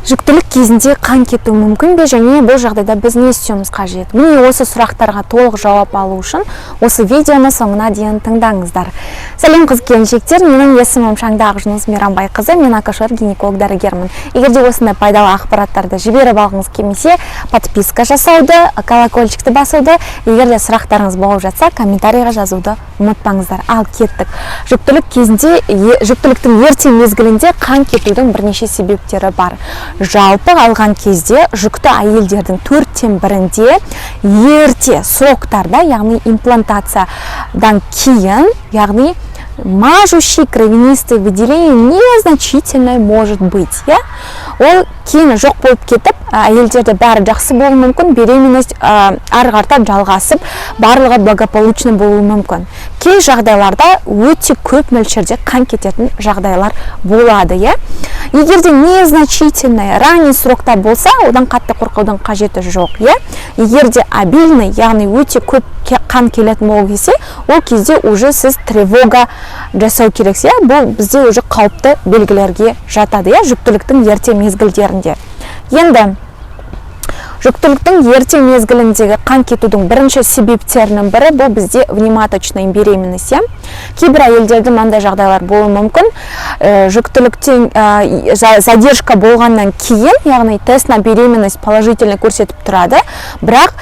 Жүктілік кезінде қан кету мүмкін бе, және бұл жағдайда біз не істеуіміз қажет? Міне осы сұрақтарға толық жауап алу үшін осы видеоны соңына дейін тыңдаңыздар. Сәлем қыз-келіншектер, менің есімім Шаңда Ақжүніс Мейрамбайқызы, мен акушер-гинеколог дәрігермін. Егер де осындай пайдалы ақпараттарды жіберіп алғыңыз келмесе, подписка жасауды, колокольчикті басуды, егер де сұрақтарыңыз болып жатса, комментарийға жазуды ұмытпаңыздар. Ал кеттік. Жүктілік кезінде, жүктіліктің ерте мезгілінде қан кетудің бірнеше себептері бар. Жалпы алған кезде жүкті әйелдердің 4/1-інде ерте сроктарда, яғни имплантациядан кейін, яғни мажущий кровянистый выделение незначительное может быть, ол кейін жоқ болып кетіп, әйелдерде бәрі жақсы болуы мүмкін, беременность ары қарата жалғасып, барлығы благополучно болуы мүмкін. Кей жағдайларда өте көп мөлшерде қан кететін жағдайлар болады, Егер де незначительный ранний срокта болса, одан қатты қорқудың қажеті жоқ, Егер де обильный, яғни өте көп қан келетін болып келсе, ол кезде уже сіз тревога жасау керек, бұл бізде уже қауіпті белгілерге жатады, жүктіліктің ерте мезгілдерінде. Енді жүктіліктің ерте мезгіліндегі қан кетудің бірінші себептерінің бірі бұл бізде внематочная беременность. Кейбір әйелдерде мынандай жағдайлар болуы мүмкін. Жүктіліктен задержка болғаннан кейін, яғни тест на беременность положительно көрсетіп тұрады, бірақ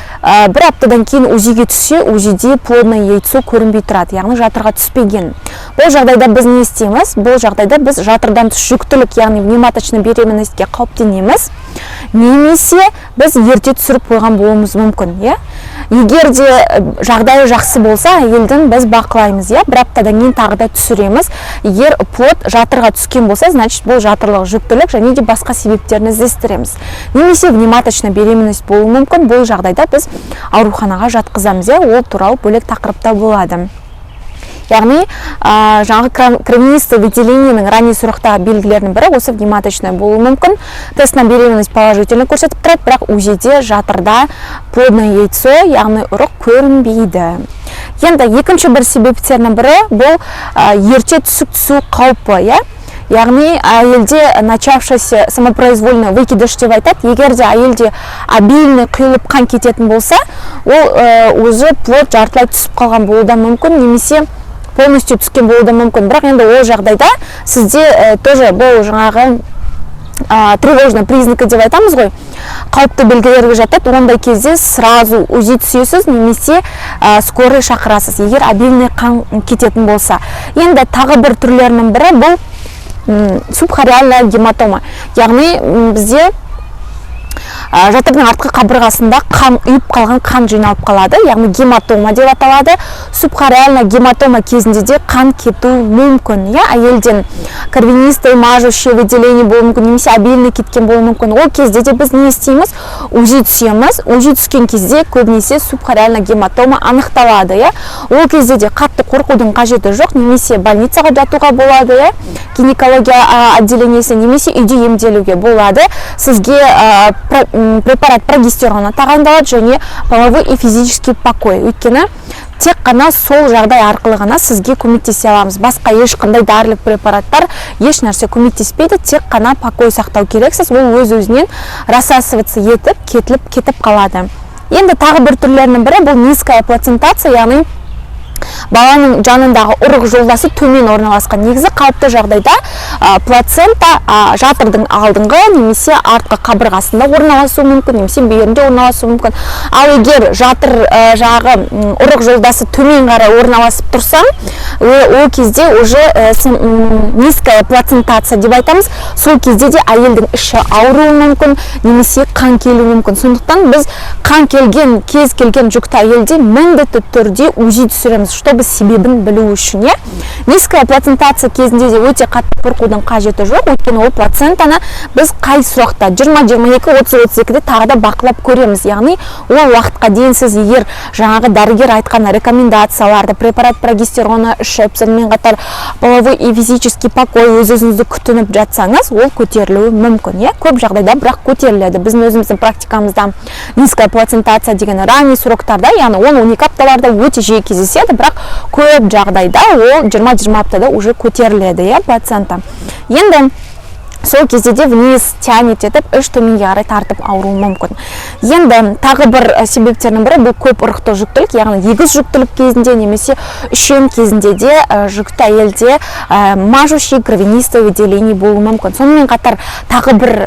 бір аптадан кейін УЗИге түссе, УЗИде плодное яйцо көрінбей тұрады, яғни жатырға түспеген. Бұл жағдайда біз не істейміз? Бұл жағдайда біз жатырдан тыс жүктілік, яғни внематочная беременностьке қауіптенеміз, немесе біз ерте түсіріп қойған болуымыз мүмкін, Егер де жағдайы жақсы болса, әйелдің біз бақылаймыз, бір аптадан кейін тағы да түсіреміз. Егер плод жатырға түскен болса, значит бұл жатырлық жүктілік, және де басқа себептерін іздестіреміз. Немесе внематочная беременность болуы мүмкін, бұл жағдайда біз ауруханаға жатқызамыз, ол туралы бөлек тақырыпта болады. Яғни, жаңағы кровянистый выделениенің ранний сұрақтағы белгілерінің бірі осы внематочная болуы мүмкін. Тест на беременность положительно көрсетіп тұрады, бірақ УЗИде жатырда плодное яйцо, яғни ұрық көрінбейді. Енді екінші бір себептерінің бірі бұл ерте түсік түсу қаупі, Яғни, әйелде начавшийся самопроизвольный выкидыш деп айтады. Егер де әйелде обильный құйылып қан кететін болса, ол уже плод жартылай түсіп қалған болуы да мүмкін, немесе полностью түскен болуы да мүмкін. Бірақ енді ол жағдайда сізде тоже бұл жаңағы тревожный признаки деп айтамыз ғой, қауіпті белгілерге жатады. Ондай кезде сразу УЗИ түсесіз, немесе скорый шақырасыз, егер обильный қан кететін болса. Енді тағы бір түрлерінің бірі бұл субхареальная гематома. Яғни бізде жатырдың артқы қабырғасында қан үйіп қалған, қан жиналып қалады, яғни гематома деп аталады. Субхареальная гематома кезінде де қан кету мүмкін, әйелден кровянистый мажущее выделение болуы мүмкін, немесе обильный кеткен болуы мүмкін. Ол кезде де біз не істейміз? УЗИ түсеміз. УЗИ түскен кезде көбінесе субхареальная гематома анықталады, Ол кезде де қатты қорқудың қажеті жоқ, немесе больницаға жатуға болады, гинекология отделениесі, немесе үйде емделуге болады. Сізге препарат прогестерона тағайындалады, және половой и физический покой. Өйткені тек қана сол жағдай арқылы ғана сізге көмектесе аламыз. Басқа ешқандай дәрілік препараттар еш нәрсе көмектеспейді, тек қана покой сақтау керексіз. Ол өз-өзінен рассасываться етіп, кетіп қалады. Енді тағы бір түрлерінің бірі бұл низкая плацентация, яғни баланың жанындағы ұрық жолдасы төмен орналасқан. Негізі қауіпті жағдайда плацента жатырдың алдыңғы немесе артқы қабырғасында орналасуы мүмкін, немесе бүйірінде орналасуы мүмкін. Ал егер жатыр жағы ұрық жолдасы төмен қарай орналасып тұрса, ол кезде уже низкая плацентация деп айтамыз. Сол кезде де әйелдің іші ауыруы мүмкін, немесе қан келуі мүмкін. Сондықтан біз қан келген, кез келген жүкті әйелде міндетті түрде УЗИ түсіреміз, чтобы себебін білу үшін. Низкая плацентация кезінде де өте қатты қорқудың қажеті жоқ, өйткені ол плацентаны біз қай сұрақта 20, 22, 30, 32-де тағы да бақылап көреміз. Яғни, ол уақытқа дейін сіз егер жаңағы дәрігер айтқан рекомендацияларды, препарат прогестерона ішіп, сонымен қатар половой и физический покой өз-өзіңізді күтініп жатсаңыз, ол көтерілуі мүмкін. Көп жағдайда бірақ көтеріледі. Біздің өзіміздің практикамызда низкая плацентация деген ранний сроктарда, яғни 10-12 апталарда өте жиі кездеседі, бірақ көп жағдайда ол 20-20 аптада уже көтеріледі, плацента. Енді сол кезде де вниз тянет етіп үш төменге қарай тартып ауруы мүмкін. Енді тағы бір себептерінің бірі бұл көп ұрықты жүктілік, яғни егіз жүктілік кезінде немесе үшем кезінде де жүкті әйелде мажущий кровянистое выделение болуы мүмкін. Сонымен қатар тағы бір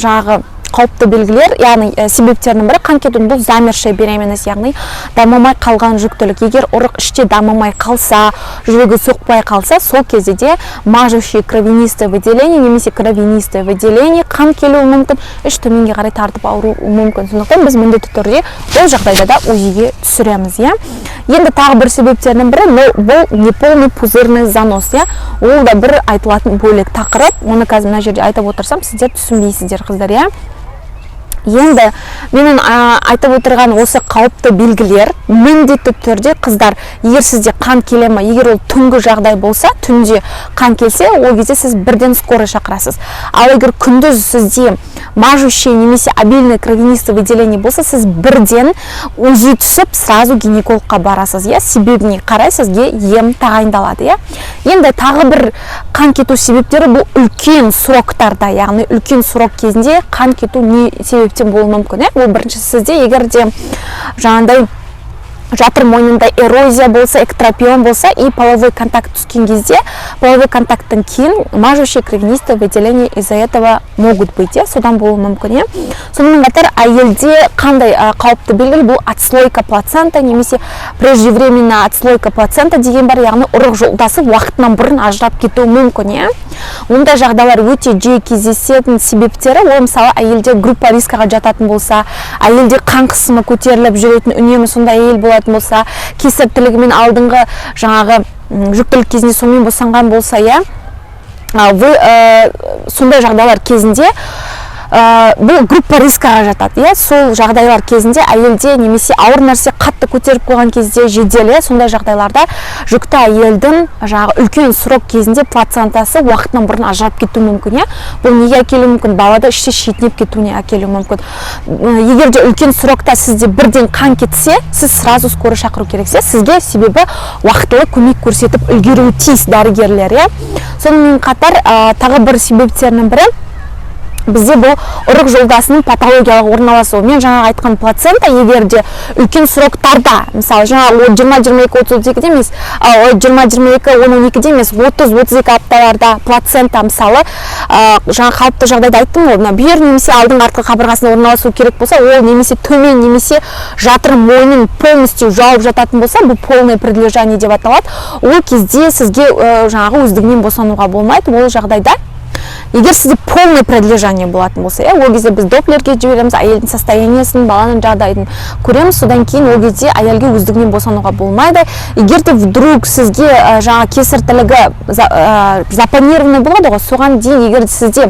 жағы қауіпті белгілер, яғни себептерінің бірі қан кетудің бұл замершая беременность, яғни дамымай қалған жүктілік. Егер ұрық іште дамымай қалса, жүрегі соқпай қалса, сол кезде де мажущее кровянистое выделение немесе кровянистое выделение қан келуі мүмкін, іш төменге қарай тартып ауруы мүмкін. Сондықтан біз міндетті түрде ол жағдайда да УЗИге түсіреміз. Енді тағы бір себептерінің бірі бұл неполный пузырный занос. Ол да бір айтылатын бөлек тақырып. Оны қазір мына жерде айтып отырсам, сіздер түсінбейсіздер, қыздар. Енді менің айтып отырған осы қауіпті белгілер міндетті түрде қыздар, егер сізде қан келе ме, егер ол түнгі жағдай болса, түнде қан келсе, ол кезде сіз бірден скорый шақырасыз. Ал егер күндіз сізде мажущее немесе обильное кровянистое выделение болса, сіз бірден УЗИ түсіп, сразу гинекологқа барасыз. Себебіне қарай сізге ем тағайындалады. Енді тағы бір қан кету себептері бұл үлкен сроктарда, яғни үлкен срок кезінде қан кету не себептен болуы мүмкін. Ол бірінші сізде егер де жаңағыдай жатыр мойнында эрозия болса, эктропион болса и половой контакт түскен кезде, половой контакттың кейін мажущее кровянистое выделение из-за этого могут быть, содан болуы мүмкін. Сонымен қатар әйелде қандай қауіпті белгілі, бұл отслойка плацента немесе преждевременно отслойка плацента деген бар, яғни ұрық жолдасы уақытынан бұрын ажырап кетуі мүмкін. Ондай жағдайлар өте жиі кездесетін себептері, ол мысалы әйелде группа рискаға жататын болса, әйелде қан қысымы көтеріліп жүретін, үнемі сондай әйел болатын болса, кесірттілігімен алдыңғы жаңағы жүктілік кезінде сонымен босанған болса, сондай жағдайлар кезінде бұл группа рискаға жатады. Сол жағдайлар кезінде әйелде немесе ауыр нәрсе қатты көтеріп қойған кезде жедел, сондай жағдайларда жүкті әйелдің үлкен срок кезінде плацентасы уақытынан бұрын ажырап кетуі мүмкін. Бұл неге әкелуі мүмкін? Балада іште шетінеп кетуіне әкелуі мүмкін. Егер де үлкен срокта сізде бірден қан кетсе, сіз сразу скорый шақыру керексіз. Сізге себебі уақытылы көмек көрсетіп үлгеруі тиіс дәрігерлер. Сонымен қатар тағы бір себептерінің бірі бізде бұл ұрық жолдасының патологиялық орналасуы. Мен жаңа айтқан плацента егер де үлкен сроктарда, мысалы жаңа 20-22-32-де емес, 20-22-12-де емес, 30-32 апталарда плацента мысалы жаңа қалыпты жағдайда айттым ғой, бүйір немесе алдың артқы қабырғасында орналасу керек болса, ол немесе төмен немесе жатыр мойнын полностью жауып жататын болса, бұл полное предлежание деп аталады. Ол кезде сізге жаңағы өздігінен босануға болмайды. Ол жағдайда егер сізде полное предлежание болатын болса, ол кезде біз доплерге жібереміз, әйелдің состояниесін, баланың жағдайын көреміз, содан кейін ол кезде әйелге өздігінен босануға болмайды. Егер де вдруг сізге жаңа кесірттілігі запланированный болады ғой, соған дейін егер сізде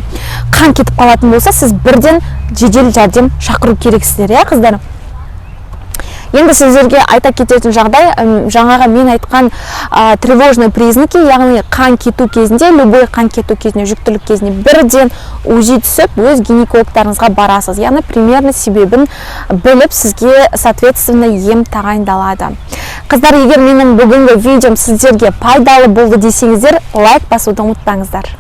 қан кетіп қалатын болса, сіз бірден жедел жәрдем шақыру керексіздер, қыздар. Енді сіздерге айта кететін жағдай, жаңаға мен айтқан тревожный признаки, яғни қан кету кезінде, любой қан кету кезінде, жүктілік кезінде бірден УЗИ түсіп, өз гинекологтарыңызға барасыз. Яғни примерно себебін біліп, сізге соответственно ем тағайындалады. Қыздар, егер менің бүгінгі видеом сіздерге пайдалы болды десеңіздер, лайк басуды ұмытпаңыздар.